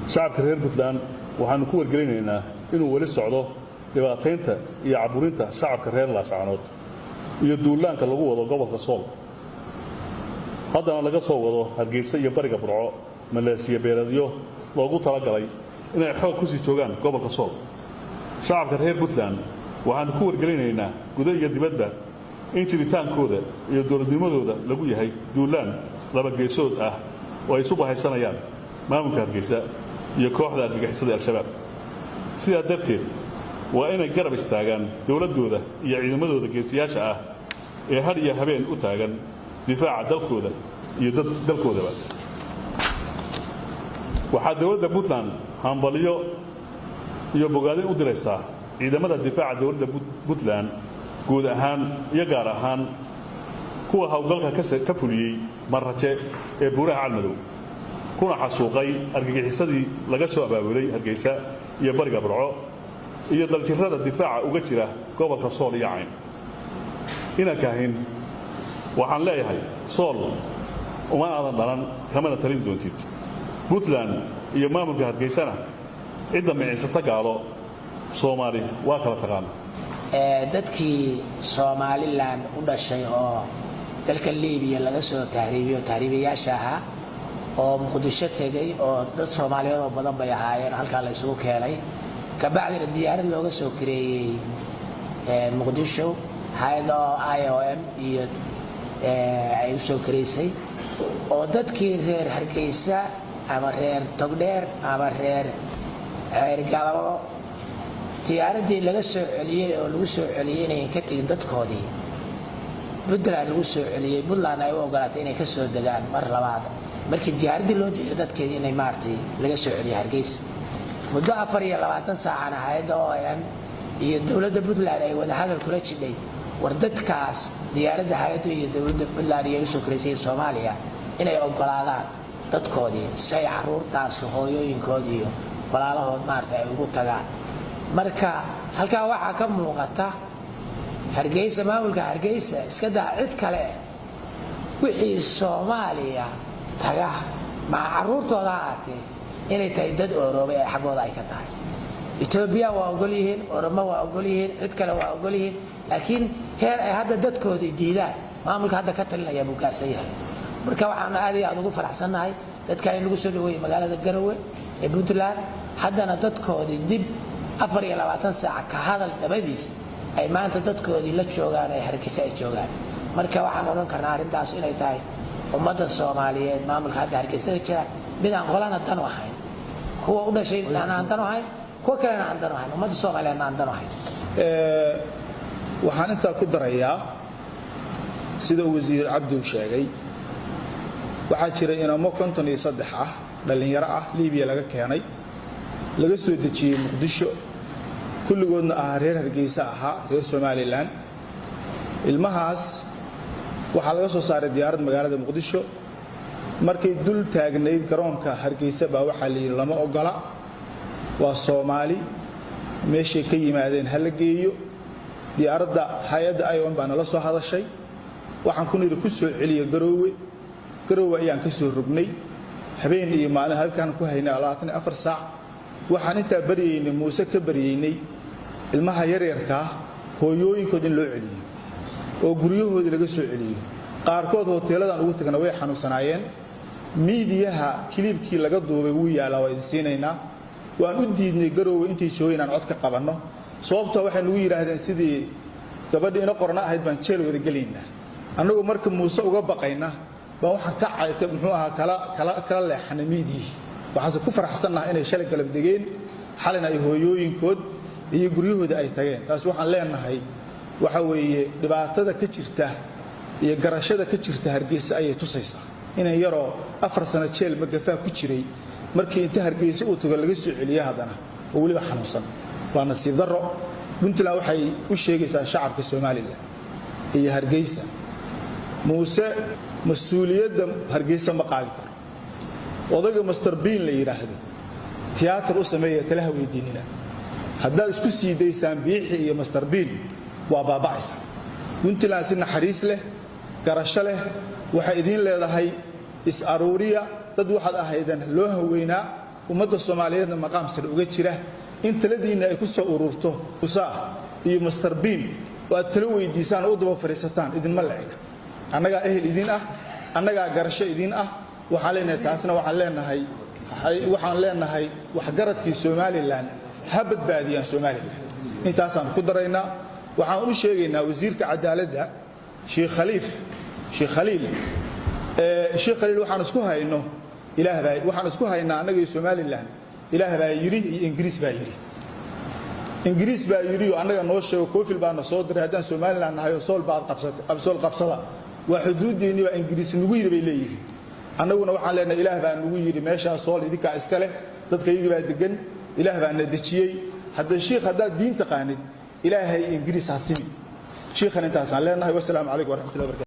shacabka reer Puntland waxaanu ku wargelinaynaa inuu wali socdo dhibaataynta iyo caburinta shacabka reer Laascaanood iyo duulaanka lagu wado gobolka Sool haddana laga soo wado Hargeysa iyo Bariga Burco Maleesiya beeradyo loogu talagalay inay xoog ku sii joogaan gobolka Sool shacabka reer Puntland waxaanu ku wargelinaynaa gudaha iyo dibadda in jiritaankooda iyo dowladnimadooda lagu yahay duulaan laba geesood ah oo ay isu bahaysanayaan maamulka Hargeysa iyo kooxda argagixisada al-shabaab sidaa darteed waa inay garab istaagaan dowladooda iyo ciidamadooda geesiyaasha ah ee had iyo habeen u taagan difaaca dalkooda iyo dalkoodaba waxaa dowladda Puntland hambaliyo iyo bogaadin u diraysaa ciidamada difaaca dowladda Puntland guud ahaan iyo gaar ahaan kuwa hawlgalka ka fuliyay Marraje ee Buuraha Calmadow kuna xasuuqay argagixisadii laga soo abaabulay Hargeysa iyo Bariga Burco iyo daljirrada difaaca uga jira gobolka Sool iyo Cayn ina kaahin waxaan leeyahay Sool uma aadan dhalan kamana talin doontid Puntland iyo maamulka Hargeysana cidda micisata gaalo Soomaali waa kala taqaan dadkii Somaliland u dhashay oo dalka Liibiya laga soo tahriibiyaasha ahaa oo Muqdisho tagay oo dad Soomaaliyeed oo badan bay ahaayeen halka la isugu keenay ka bacdina diyaarad looga soo kireeyay Muqdisho hay'adda IOM iyo ay u soo kireysay oo dadkii reer Hargeysa ama reer Togdheer ama reer Ceergalo diyaaradii laga soo celiyay oo lagu soo celiyay inay ka tagin dadkoodii Puntland lagu soo celiyay Puntland ay u ogolaatay inay ka soo degaan mar labaad markii diyaaradii loo diiday dadkeedii inay maartay laga soo celiyay Hargeysa muddo 24 saacana hay'adda OIM iyo dowladda Puntland ay wada hadal kula jidhay war dadkaas diyaaradda hay'adda iyo dowladda Puntland ay soo kireysay Soomaaliya inay ogolaadaan dadkoodii say caruurtaas hooyooyinkoodii iyo walaalahood maartay ay ugu tagaan marka halka waxa ka muuqata Hargeysa maamulka Hargeysa iska daa cid kale wixii Soomaaliya taga ma caruurtooda aatay inay tahay dad Oroobay ay xaqooda ay ka tahay Ethiopia waa ogol yihiin Oromo waa ogol yihiin cid kale waa ogol yihiin laakiin heer ay hadda dadkoodii diidaan maamulka hadda ka talinaya buu gaarsan yahay marka waxaan aad iyo aad ugu faraxsanahay dadka ay lagu soo dhaweeyay magaalada Garowe ee Puntland haddana dadkoodii dib 24 saac ka hadal dabadiis ay maanta dadkoodii la joogaan ay Hargeysa ay joogaan marka waxaan oran karnaa arintaas inay tahay ummadda Soomaaliyeed maamulka hadda Hargeysa jira mid aan qolana tan u ahayn kuwa u dhashay aan tan u ahayn kuwa kalena aan tan u ahayn ummadda Soomaaliyeed aan tan u ahayn waxaan inta ku darayaa sida wasiir Cabdi uu sheegay waxa jira inamo 53 ah dhalinyaro ah Liibiya laga keenay laga soo dejiyay Muqdisho kulligoodna ah reer Hargeysa ahaa reer Somaliland ilmahaas waxa laga soo saaray diyaarad magaalada Muqdisho markay dul taagnayd garoonka Hargeysa baa waxa la yiri lama ogola waa Soomaali meeshay ka yimaadeen hal geeyo diyaaradda hay'adda IOM baa nala soo hadashay waxaan ku niri ku soo celiyo Garowe ayaan ka soo rugnay habeen iyo maalin halkaan ku haynay 24 saac waxaan inta bariyeynay Muuse ka bariyeynay ilmaha yaryarka hooyooyinkood in loo celiyo oo guryahoodii laga soo celiyo qaarkood hoteeladan ugu tagana way xanuunsanaayeen miidiyaha kilibkii laga duubay wuu yaalaa waa idin siinaynaa waan u diidnay Garowe intii joogay inaan cod ka qabanno sababtoo waxay nagu yiraahdeen sidii gabadhii ina qorna ahayd baan jeel wada galeynaa annagu marka Muuse uga baqayna baa waxaan ka caayay muxuu ahaa kala leexanay miidiyii waxaan ku faraxsanahay inay shalay galab degeen xalina ay hooyooyinkood iyo guryahooda ay tageen taas waxaan leenahay waxa weeye dhibaatada ka jirta iyo garashada ka jirta Hargeysa ayay tusaysaa inay yaroo 4 sano jeel magafaa ku jiray markii inta Hargeysa uu tago laga soo celiyay haddana oo waliba xanuunsan waa nasiib darro Puntland waxay u sheegaysaa shacabka Soomaaliland iyo Hargeysa Muuse mas'uuliyadda Hargeysa ma qaadi karo odaga Master Bean la yiraahdo tiyaatar u sameeyay talaha weydiinina haddaad isku sii daysaan biixi iyo Master Bean waa baabacaysa Puntland si naxariis leh garasho leh waxa idin leedahay is aruuriya dad waxaad ahaydeen loo haweynaa ummadda Soomaaliyeedna maqaam sare uga jira in taladiina ay ku soo ururto usaa iyo Mr Bean oo aad talo weydiisaan oo daba fariisataan idin ma leeg annaga ehel idin ah annaga garasho idin ah waxaan leenahay taasna waxaan leenahay wax garadkii Somaliland ha badbaadiyaan Somaliland intaasaan ku daraynaa waxaan u sheegaynaa wasiirka cadaaladda Sheikh Khaliil waxaan isku hayno waxaan isku haynaa annaga Somaliland ilaah baa yiri iyo Ingiriis baa yiri oo annaga noo sheego koofil baa soo diray haddaan Somaliland nahay oo sool qabsada waa xuduudeeni waa Ingiriis nagu yiri bay leeyihiin annaguna waxaan leenahay ilaah baa nagu yiri meesha sool idinka iska leh dadka iyaga baa degan ilaah baa na dejiyay hadda sheekh hadda diinta qaanid ilaahay Ingiriis ha simi sheekhan intaas aan leenahay wassalaamu calaykum wa rahmatullahi wa barakatuh